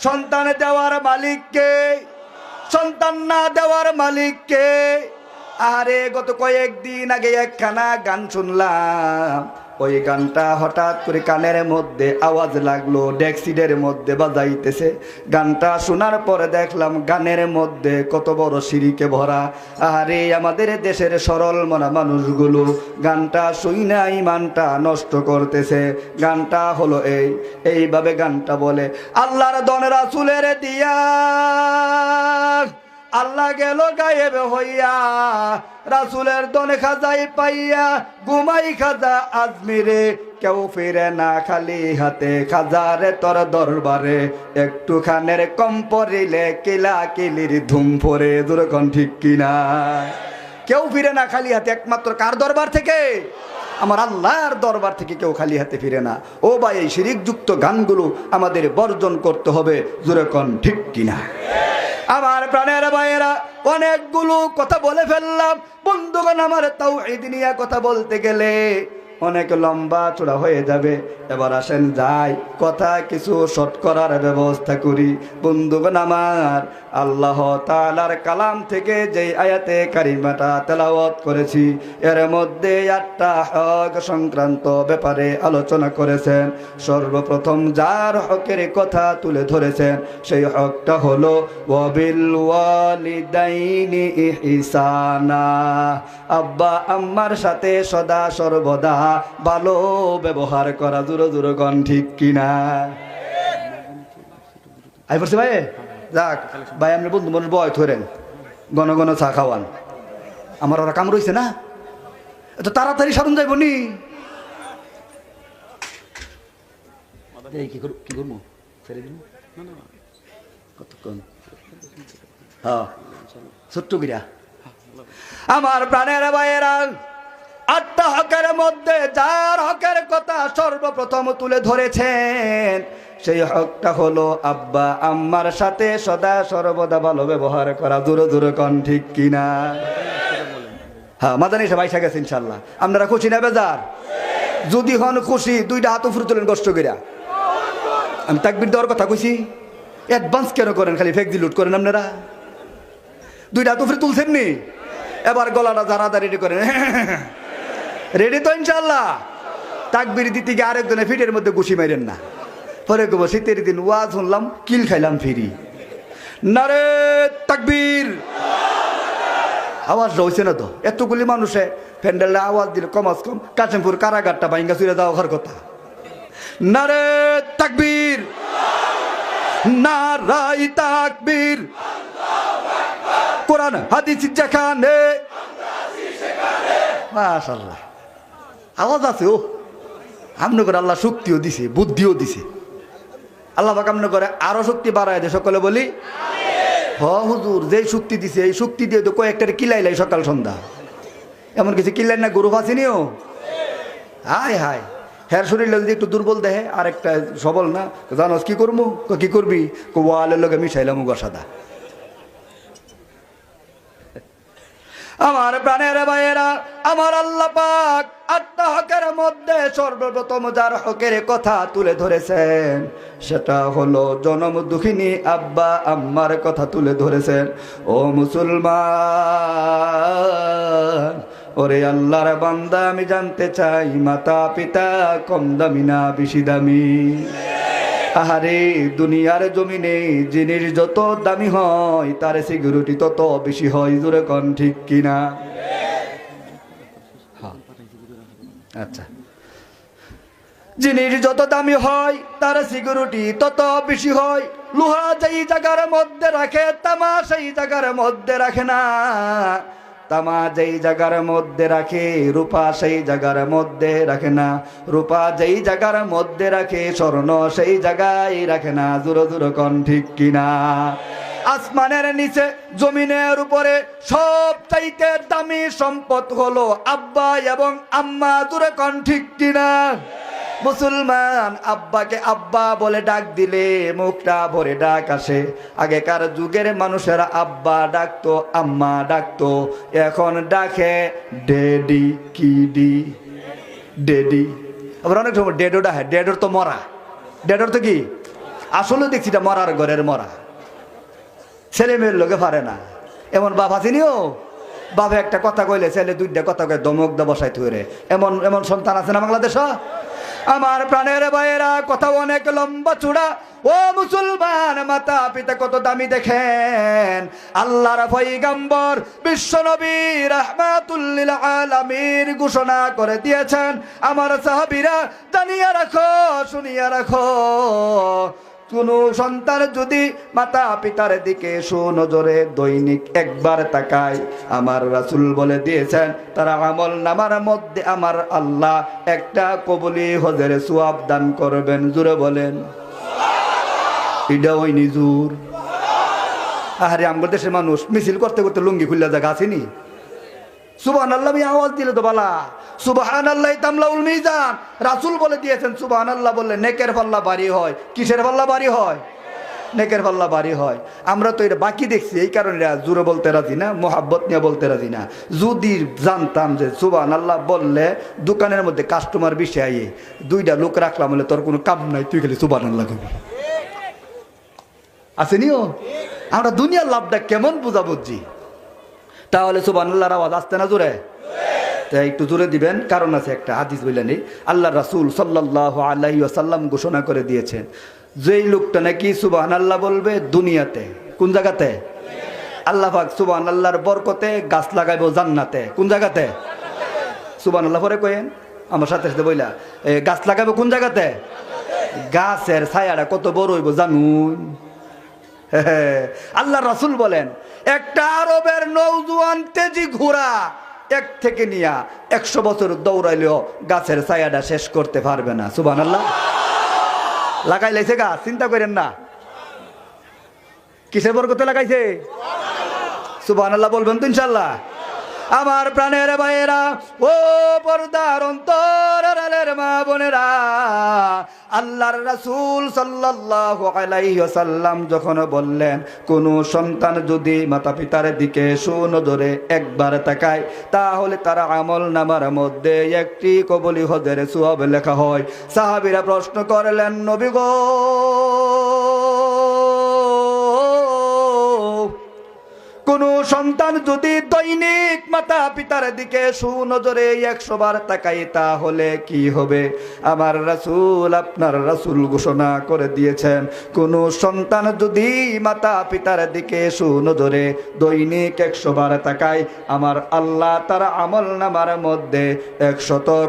সন্তান দেওয়ার মালিক কে? সন্তান না দেওয়ার মালিক কে? আরে গত কয়েকদিন আগে একখানা গান শুনলাম, ওই গানটা হঠাৎ করে কানের মধ্যে আওয়াজ লাগলো, ডেক্সিডের মধ্যে বাজাইতেছে। গানটা শোনার পরে দেখলাম গানের মধ্যে কত বড় শিরিকে ভরা। আরে আমাদের দেশের সরল মনা মানুষগুলো গানটা শুইনা ইমানটা নষ্ট করতেছে। গানটা হলো এইভাবে গানটা বলে, আল্লাহর দন রাসূলের দিয়া আল্লাহ গেল গায়েব হইয়া, রাসূলের দনে খাজাই পাইয়া ঘুমাই খাজা আজমিরে, কেউ ফিরে না খালি হাতে খাজারে তোর দরবারে, একটু খানের কম পড়িলে কিলা কিলির ধুম পড়ে। দুরকম ঠিক কিনা? কেউ ফিরে না খালি হাতে, একমাত্র কার দরবার থেকে? আমার আল্লাহর দরবার থেকে কেউ খালি হাতে ফিরে না। ও ভাই, এই শিরিকযুক্ত গানগুলো আমাদের বর্জন করতে হবে। দুরকম ঠিক কিনা? আমার প্রাণের ভাইয়েরা, অনেকগুলো কথা বলে ফেললাম বন্ধুগণ। আমার তাওহীদ নিয়ে কথা বলতে গেলে অনেক লম্বা চূড়া হয়ে যাবে। এবার আসেন যাই, কথা কিছু শর্ট করার ব্যবস্থা করি। বন্ধুগণ আমার, আল্লাহ তাআলার কালাম থেকে যে আয়াতে কারিমাটা তেলাওয়াত করেছি, এর মধ্যে 8টা হক সংক্রান্ত ব্যাপারে আলোচনা করেছেন। সর্বপ্রথম যার হকের কথা তুলে ধরেছেন সেই হকটা হলো ওয়াবিল ওয়ালিদাইনি ইহসানা, আব্বা আম্মার সাথে সদা সর্বদা ভালো ব্যবহার করা। জোরে জোরে গণ ঠিক কিনা? আই পড়ছে ভাই? যাক ভাই, আপনি বন্ধু মানুষ বয় ধরেন, ঘন ঘন চা খাওয়ান। আমার ওরা কাম রয়েছে না, এত তাড়াতাড়ি সারুন যাইব নি। কি করবো ছেড়ে দিন কতক্ষণ? হ্যাঁ, ছোট্ট গিরা। আমার প্রাণের ভাইয়েরা, 8টা হকের মধ্যে যার হকের কথা সর্বপ্রথম তুলে ধরেছেন সেই হকটা হলো আব্বা আম্মার সাথে সদা সর্বদা ভালো ব্যবহার করা। দূরে দূরে কন ঠিক কিনা? হ্যাঁ, মাদানি সবাই এসে গেছে ইনশাল্লাহ। আপনারা খুশি না বেজার? যদি হন খুশি, 2টা হাত উপরে তোলেন কষ্ট করিয়া। আমি তাকবীর দেওয়ার কথা কইছি, অ্যাডভান্স কেন করেন? খালি ফেক দিলুট করেন আপনারা। 2টা হাত উপরে তুলছেন নি? এবার গলাটা যারা রেডি করেন। রেডি তো ইনশাল্লাহ? তাকবীর দিতে গিয়ে আরেকজনের ফিটের মধ্যে ঘুষি মাইরেন না। পরে গো শীতের দিন ওয়াজ শুনলাম, কিল খাইলাম ফিরি। নারে তাকবীর! আওয়াজ রয়েছে না তো? এতগুলি মানুষে প্যান্ডেলে আওয়াজ দিলে কমাস কম কাশিমপুর কারাগারটা ভাঙ্গা চুরে যাওয়ার কথা। নারে তাকবীর! নারাই তাকবীর! কোরআন হাদিস যেখানে, মাশাআল্লাহ আওয়াজ আছে। ও আমনে করে আল্লাহ শক্তিও দিছে, বুদ্ধিও দিছে। আল্লাহ পাক আমনে করে আরো শক্তি বাড়ায় দেয়। সকলে বলি হ হুজুর, যে শক্তি দিছে এই শক্তি দিয়ে তো কয়েকটারে কিলাইলাই সকাল সন্ধ্যা। এমন কিছু কিলাই না, গরু ফাঁসিনিও। হায় হায়, হ্যার শরীর যদি একটু দুর্বল দেহে আর একটা সবল না, জানোস কি করবো? কি করবি? ওয়ালের লোকে মিশাইলাম গসাদা। আমার প্রাণের ভাইয়েরা, আমার আল্লাহ পাক 8টা হকের মধ্যে সর্বপ্রথম যার হকের কথা তুলে ধরেছেন সেটা হলো জনম দুঃখিনী আব্বা আম্মার কথা তুলে ধরেছেন। ও মুসলমান, ওরে আল্লাহর বান্দা, আমি জানতে চাই মাতা পিতা কম দামি না বেশি দামি? আহারে, দুনিয়ার জমিনে জিনিস যত দামি হয় তার সিকিউরিটি তত বেশি হয়। জোরে কন ঠিক কিনা? আচ্ছা, জিনিস যত দামি হয় তার সিকিউরিটি তত বেশি হয়। লোহা যেই জায়গার মধ্যে রাখে, তামা সেই জায়গার মধ্যে রাখে না। তামা যেই জায়গার মধ্যে রাখে, রূপা সেই জায়গার মধ্যে রাখে না। রূপা যেই জায়গার মধ্যে রাখে, স্বর্ণ সেই জায়গায় রাখে না। জোরে জোরে কন ঠিক কিনা? আসমানের নিচে জমিনের উপরে সব চাইতে দামি সম্পদ হলো আব্বা এবং আম্মা। জোরে কন ঠিক কিনা? মুসলমান, আব্বাকে আব্বা বলে ডাক দিলে মুখটা ভরে ডাক আসে। আগেকার যুগের মানুষেরা আব্বা ডাকতো, আম্মা ডাকতো, এখন ডাকে ডেডি। কি ডি? ডেডি। আবার অনেক সময় ডেডো ডাকে। ডেডোর তো মরা, ডেডোর তো কি আসলে দেখছি এটা মরার ঘরের মরা, ছেলে মেয়ের লোকে পারে না। এমন বাপ আসেনিও, বাবা একটা কথা কইলে ছেলে দুইটা কথা কয়ে দমক দা বসাই থুয়ে, এমন এমন সন্তান আছে না বাংলাদেশ? আমার প্রাণের ভাইয়েরা, কথা অনেক লম্বা চূড়া। ও মুসলমান, মাতা পিতা কত দামি দেখেন। আল্লাহর পয়গম্বর বিশ্ব নবী রাহমাতুল লিল আলামিন ঘোষণা করে দিয়েছেন, আমার সাহাবীরা জানিয়া রাখো, শুনিয়া রাখো, কোন সন্তান যদি মাতা পিতার দিকে সুনজরে দৈনিক একবার তাকায়, আমার রাসূল বলে দিয়েছেন তারা আমল নামার মধ্যে আমার আল্লাহ একটা কবুলি হজের সওয়াব দান করবেন। জোরে বলেন এটা ওই নিজুর। আরে আমাদের দেশের মানুষ মিছিল করতে করতে লুঙ্গি খুললা জায়গা আসেনি। সুবহানাল্লাহ আওয়াজ দিলে তো বালা, সুবহানাল্লাহ তামলাউল মিজান। রাসূল বলে দিয়েছেন সুবহানাল্লাহ বললে নেকের পাল্লা ভারী হয়। কিসের পাল্লা ভারী হয়? নেকের পাল্লা ভারী হয়। আমরা তো এটা বাকি দেখছি, এই কারণে জোরে বলতে রাজি না, মোহাব্বত নিয়ে বলতে রাজি না। যদি জানতাম যে সুবহানাল্লাহ বললে দোকানের মধ্যে কাস্টমার বেশি আইয়ে, দুইটা লোক রাখলাম বলে তোর কোনো কাম নাই, তুই খালি সুবহানাল্লাহ কবি। আসেনিও, আমরা দুনিয়ার লাভটা কেমন বুঝা বুঝছি। তাহলে সুবহানাল্লাহর আওয়াজ আসতে না জোরে? তাই একটু জোরে দিবেন, কারণ আছে একটা হাদিস বললেন, আল্লাহ রাসূল সাল্লাল্লাহু আলাইহি ওয়াসাল্লাম ঘোষণা করে দিয়েছেন, যেই লোকটা নাকি সুবহানাল্লাহ বলবে দুনিয়াতে, কোন জায়গাতে? আল্লাহ পাক সুবহানাল্লাহর বরকতে গাছ লাগাইবো জান্নাতে। কোন জায়গাতে? সুবহানাল্লাহ পরে কইেন আমার সাথে সাথে বইলা, গাছ লাগাইবো কোন জায়গাতে? গাছের ছায়াটা কত বড় হইব জানুন? আল্লাহ রাসূল বলেন, একটা আরবের নওজোয়ান তেজি ঘোড়া এক থেকে নিয়া 100 বছর দৌড়াইলেও গাছের ছায়াটা শেষ করতে পারবে না। সুবহানাল্লাহ। লাগাই লাইছে গাছ, চিন্তা করেন না কিসের বরকতে লাগাইছে। সুবহানাল্লাহ বলবেন তো ইনশাআল্লাহ। আমার প্রাণের ভাইয়েরা, ও পর্দার অন্তরের মা বোনেরা, আল্লাহর রাসূল সাল্লাল্লাহু আলাইহি ওয়াসাল্লাম যখন বললেন কোন সন্তান যদি মাতা পিতার দিকে সুনজরে একবার তাকায়, তাহলে তার আমল নামার মধ্যে একটি কবুলি হজের সওয়াব লেখা হয়। সাহাবীরা প্রশ্ন করলেন, নবী গো, কোন সন্তান যদি দৈনিক মাতা পিতার দিকে সুনজরে 100 বার তাকায় তাহলে কি হবে? আমার রাসূল, আপনার রাসূল ঘোষণা করে দিয়েছেন, কোন সন্তান যদি মাতা পিতার দিকে সুনজরে দৈনিক 100 বার তাকায়, আমার আল্লাহ তার আমল নামার মধ্যে 100